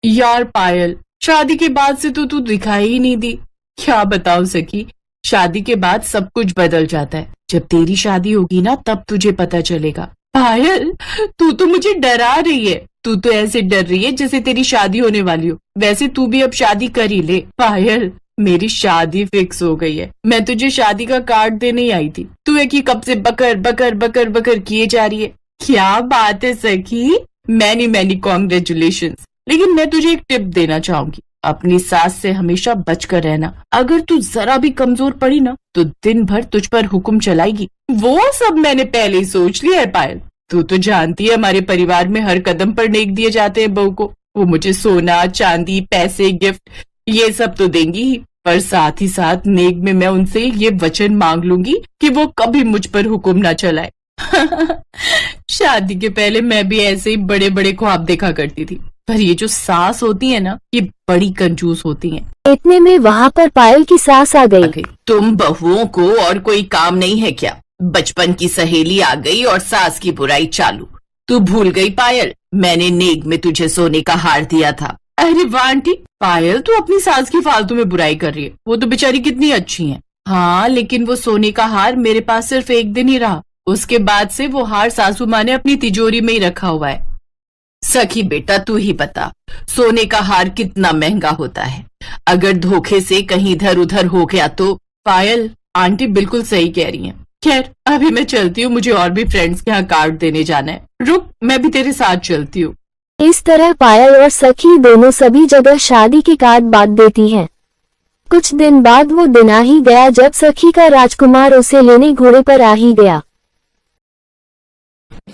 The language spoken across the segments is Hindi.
यार पायल, शादी के बाद से तो तू दिखाई ही नहीं दी। क्या बताऊं सखी, शादी के बाद सब कुछ बदल जाता है। जब तेरी शादी होगी ना तब तुझे पता चलेगा। पायल, तू तो मुझे डरा रही है। तू तो ऐसे डर रही है जैसे तेरी शादी होने वाली हो। वैसे तू भी अब शादी कर ही ले। पायल, मेरी शादी फिक्स हो गई है। मैं तुझे शादी का कार्ड देने ही आई थी। तू है कि कब से बकर बकर बकर बकर किए जा रही है। क्या बात है सखी, मैनी कॉन्ग्रेचुलेशंस। लेकिन मैं तुझे एक टिप देना चाहूंगी, अपनी सास से हमेशा बचकर रहना। अगर तू जरा भी कमजोर पड़ी ना तो दिन भर तुझ पर हुक्म चलाएगी। वो सब मैंने पहले ही सोच लिया है पायल। तू तो जानती है हमारे परिवार में हर कदम पर नेक दिए जाते हैं बहू को। वो मुझे सोना चांदी पैसे गिफ्ट ये सब तो देंगी ही, पर साथ ही साथ नेक में मैं उनसे ये वचन मांग लूंगी कि वो कभी मुझ पर हुक्म ना चलाए। शादी के पहले मैं भी ऐसे ही बड़े बड़े ख्वाब देखा करती थी, पर ये जो सास होती है ना ये बड़ी कंजूस होती हैं। इतने में वहाँ पर पायल की सास आ गई। तुम बहुओं को और कोई काम नहीं है क्या? बचपन की सहेली आ गई और सास की बुराई चालू। तू भूल गई पायल, मैंने नेग में तुझे सोने का हार दिया था। अरे वाह आंटी, पायल तू अपनी सास की फालतू में बुराई कर रही है। वो तो बेचारी कितनी अच्छी है। हाँ, लेकिन वो सोने का हार मेरे पास सिर्फ एक दिन ही रहा। उसके बाद से वो हार सासू माँ ने अपनी तिजोरी में ही रखा हुआ है। सखी बेटा, तू ही बता, सोने का हार कितना महंगा होता है। अगर धोखे से कहीं इधर उधर हो गया तो। पायल, आंटी बिल्कुल सही कह रही हैं। खैर, अभी मैं चलती हूँ, मुझे और भी फ्रेंड्स के यहाँ कार्ड देने जाना है। रुक, मैं भी तेरे साथ चलती हूँ। इस तरह पायल और सखी दोनों सभी जगह शादी के कार्ड बांट देती हैं। कुछ दिन बाद वो दिन आ ही गया जब सखी का राजकुमार उसे लेने घोड़े पर आ ही गया।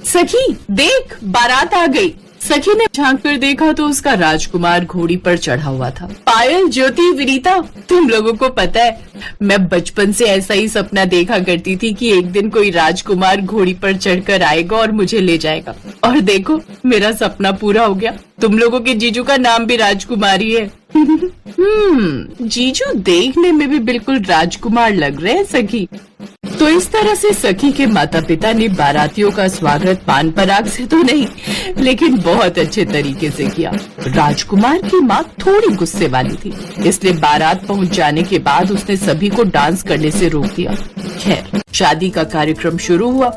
सखी देख, बारात आ गई। सखी ने झांक कर देखा तो उसका राजकुमार घोड़ी पर चढ़ा हुआ था। पायल, ज्योति, विनीता, तुम लोगों को पता है मैं बचपन से ऐसा ही सपना देखा करती थी कि एक दिन कोई राजकुमार घोड़ी पर चढ़कर आएगा और मुझे ले जाएगा। और देखो, मेरा सपना पूरा हो गया। तुम लोगों के जीजू का नाम भी राजकुमार ही है। जीजू देखने में भी बिल्कुल राजकुमार लग रहे हैं सखी। तो इस तरह से सखी के माता पिता ने बारातियों का स्वागत पान पराग से तो नहीं, लेकिन बहुत अच्छे तरीके से किया। राजकुमार की माँ थोड़ी गुस्से वाली थी, इसलिए बारात पहुँच जाने के बाद उसने सभी को डांस करने से रोक दिया। खैर, शादी का कार्यक्रम शुरू हुआ।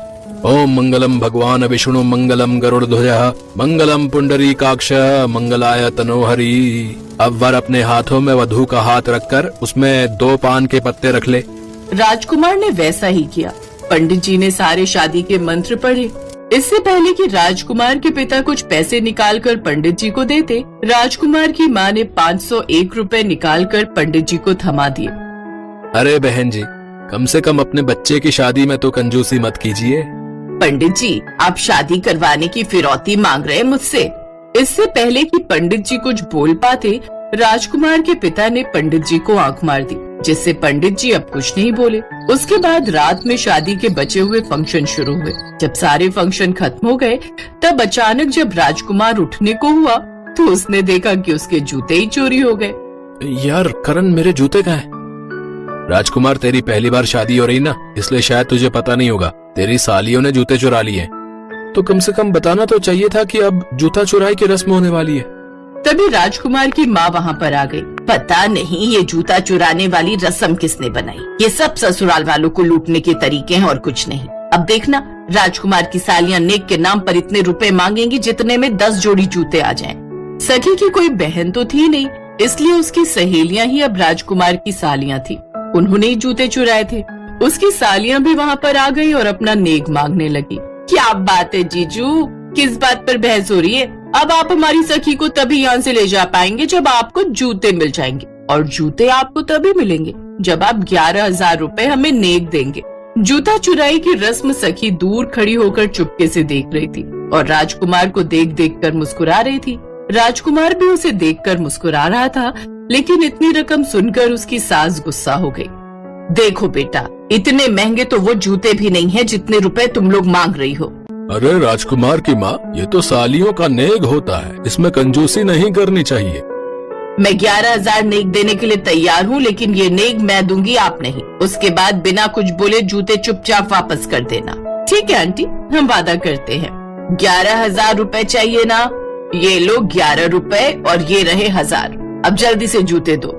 ओम मंगलम भगवान विष्णु मंगलम गरुड़ध्वजः मंगलम पुंडरीकाक्ष मंगलाय तनोहरि। अब वर अपने हाथों में वधू का हाथ रखकर उसमें 2 पान के पत्ते रख ले। राजकुमार ने वैसा ही किया। पंडित जी ने सारे शादी के मंत्र पढ़े। इससे पहले कि राजकुमार के पिता कुछ पैसे निकालकर पंडित जी को देते, राजकुमार की माँ ने 501 रुपए निकालकर पंडित जी को थमा दिए। अरे बहन जी, कम से कम अपने बच्चे की शादी में तो कंजूसी मत कीजिए। पंडित जी, आप शादी करवाने की फिरौती मांग रहे हैं मुझसे? इससे पहले कि पंडित जी कुछ बोल पाते, राजकुमार के पिता ने पंडित जी को आंख मार दी, जिससे पंडित जी अब कुछ नहीं बोले। उसके बाद रात में शादी के बचे हुए फंक्शन शुरू हुए। जब सारे फंक्शन खत्म हो गए, तब अचानक जब राजकुमार उठने को हुआ तो उसने देखा कि उसके जूते ही चोरी हो गए। यार करण, मेरे जूते कहाँ हैं? राजकुमार, तेरी पहली बार शादी हो रही ना, इसलिए शायद तुझे पता नहीं होगा। तेरी सालियों ने जूते चुरा लिए, तो कम से कम बताना तो चाहिए था कि अब जूता चुराई की रस्म होने वाली है। तभी राजकुमार की माँ वहाँ पर आ गई। पता नहीं ये जूता चुराने वाली रस्म किसने बनाई। ये सब ससुराल वालों को लूटने के तरीके हैं और कुछ नहीं। अब देखना, राजकुमार की सालियाँ नेक के नाम पर इतने रुपए मांगेंगी जितने में 10 जोड़ी जूते आ जाएं। सखी की कोई बहन तो थी नहीं, इसलिए उसकी सहेलियाँ ही अब राजकुमार की सालियाँ थी। उन्होंने ही जूते चुराए थे। उसकी सालियाँ भी वहाँ पर आ गई और अपना नेक मांगने लगी। क्या बात है जीजू, किस बात पर बहस हो रही है? अब आप हमारी सखी को तभी यहाँ से ले जा पाएंगे जब आपको जूते मिल जाएंगे, और जूते आपको तभी मिलेंगे जब आप 11,000 रुपए हमें नेक देंगे। जूता चुराई की रस्म सखी दूर खड़ी होकर चुपके से देख रही थी और राजकुमार को देख देख कर मुस्कुरा रही थी। राजकुमार भी उसे देख कर मुस्कुरा रहा था, लेकिन इतनी रकम सुनकर उसकी सास गुस्सा हो गई। देखो बेटा, इतने महंगे तो वो जूते भी नहीं है जितने रुपए तुम लोग मांग रही हो। अरे राजकुमार की माँ, ये तो सालियों का नेग होता है, इसमें कंजूसी नहीं करनी चाहिए। मैं 11,000 नेक देने के लिए तैयार हूँ, लेकिन ये नेक मैं दूंगी, आप नहीं। उसके बाद बिना कुछ बोले जूते चुपचाप वापस कर देना। ठीक है आंटी, हम वादा करते हैं। 11,000 रुपए चाहिए ना? ये लो 11 रुपए और ये रहे 1000। अब जल्दी से जूते दो।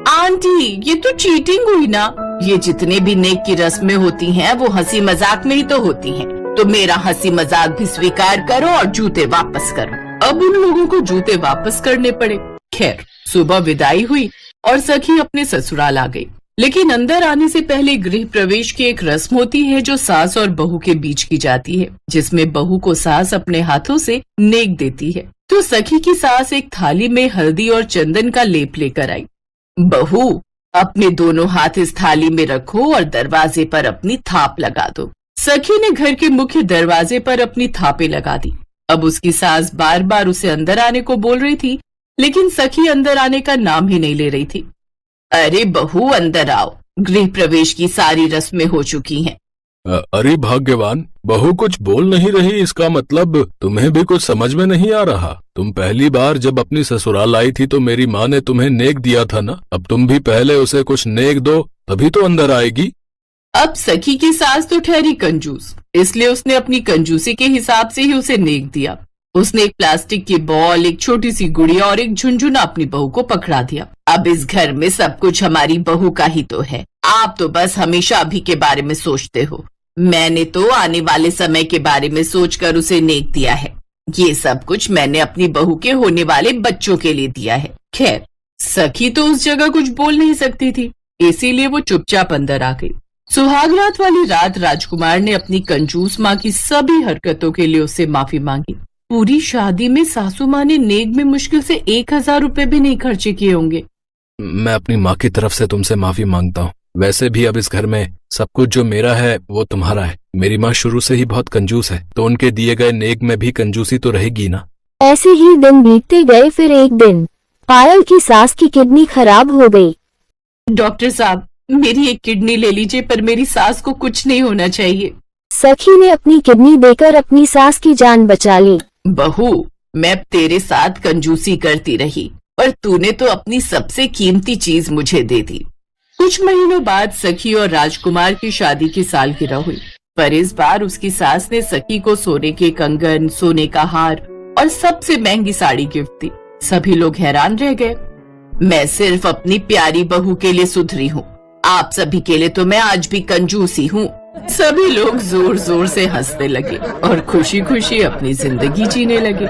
आंटी ये तो चीटिंग हुई ना। ये जितने भी नेक की रस्में होती हैं वो हंसी मजाक में ही तो होती हैं। तो मेरा हंसी मजाक भी स्वीकार करो और जूते वापस करो। अब उन लोगों को जूते वापस करने पड़े। खैर सुबह विदाई हुई और सखी अपने ससुराल आ गई। लेकिन अंदर आने से पहले गृह प्रवेश की एक रस्म होती है जो सास और बहू के बीच की जाती है, जिसमें बहू को सास अपने हाथों से नेक देती है। तो सखी की सास एक थाली में हल्दी और चंदन का लेप लेकर आई। बहू अपने दोनों हाथ इस थाली में रखो और दरवाजे पर अपनी थाप लगा दो। सखी ने घर के मुख्य दरवाजे पर अपनी थापे लगा दी। अब उसकी सास बार बार उसे अंदर आने को बोल रही थी, लेकिन सखी अंदर आने का नाम ही नहीं ले रही थी। अरे बहू अंदर आओ, गृह प्रवेश की सारी रस्में हो चुकी हैं। अरे भाग्यवान, बहू कुछ बोल नहीं रही, इसका मतलब तुम्हें भी कुछ समझ में नहीं आ रहा। तुम पहली बार जब अपनी ससुराल आई थी तो मेरी माँ ने तुम्हें नेक दिया था ना, अब तुम भी पहले उसे कुछ नेक दो तभी तो अंदर आएगी। अब सखी की सास तो ठहरी कंजूस, इसलिए उसने अपनी कंजूसी के हिसाब से ही उसे नेक दिया। उसने एक प्लास्टिक की बॉल, एक छोटी सी गुड़िया और एक झुनझुना अपनी बहू को पकड़ा दिया। अब इस घर में सब कुछ हमारी बहू का ही तो है, आप तो बस हमेशा अभी के बारे में सोचते हो। मैंने तो आने वाले समय के बारे में सोचकर उसे नेक दिया है। ये सब कुछ मैंने अपनी बहू के होने वाले बच्चों के लिए दिया है। खैर सखी तो उस जगह कुछ बोल नहीं सकती थी, इसीलिए वो चुपचाप अंदर आ गई। सुहागरात वाली रात राजकुमार ने अपनी कंजूस माँ की सभी हरकतों के लिए उससे माफी मांगी। पूरी शादी में सासू माँ ने नेक में मुश्किल से 1000 रुपए भी नहीं खर्चे किए होंगे। मैं अपनी माँ की तरफ से तुमसे माफी मांगता हूँ। वैसे भी अब इस घर में सब कुछ जो मेरा है वो तुम्हारा है। मेरी माँ शुरू से ही बहुत कंजूस है, तो उनके दिए गए नेक में भी कंजूसी तो रहेगी ना। ऐसे ही दिन बीतते गए। फिर एक दिन पायल की सास की किडनी खराब हो गई। डॉक्टर साहब मेरी एक किडनी ले लीजिए, पर मेरी सास को कुछ नहीं होना चाहिए। सखी ने अपनी किडनी देकर अपनी सास की जान बचा ली। बहू मैं तेरे साथ कंजूसी करती रही, पर तूने तो अपनी सबसे कीमती चीज मुझे दे दी। कुछ महीनों बाद सखी और राजकुमार की शादी की सालगिरह हुई, पर इस बार उसकी सास ने सखी को सोने के कंगन, सोने का हार और सबसे महंगी साड़ी गिफ्ट दी। सभी लोग हैरान रह गए। मैं सिर्फ अपनी प्यारी बहू के लिए सुधरी हूँ, आप सभी के लिए तो मैं आज भी कंजूसी हूँ। सभी लोग जोर जोर से हंसने लगे और खुशी खुशी अपनी जिंदगी जीने लगे।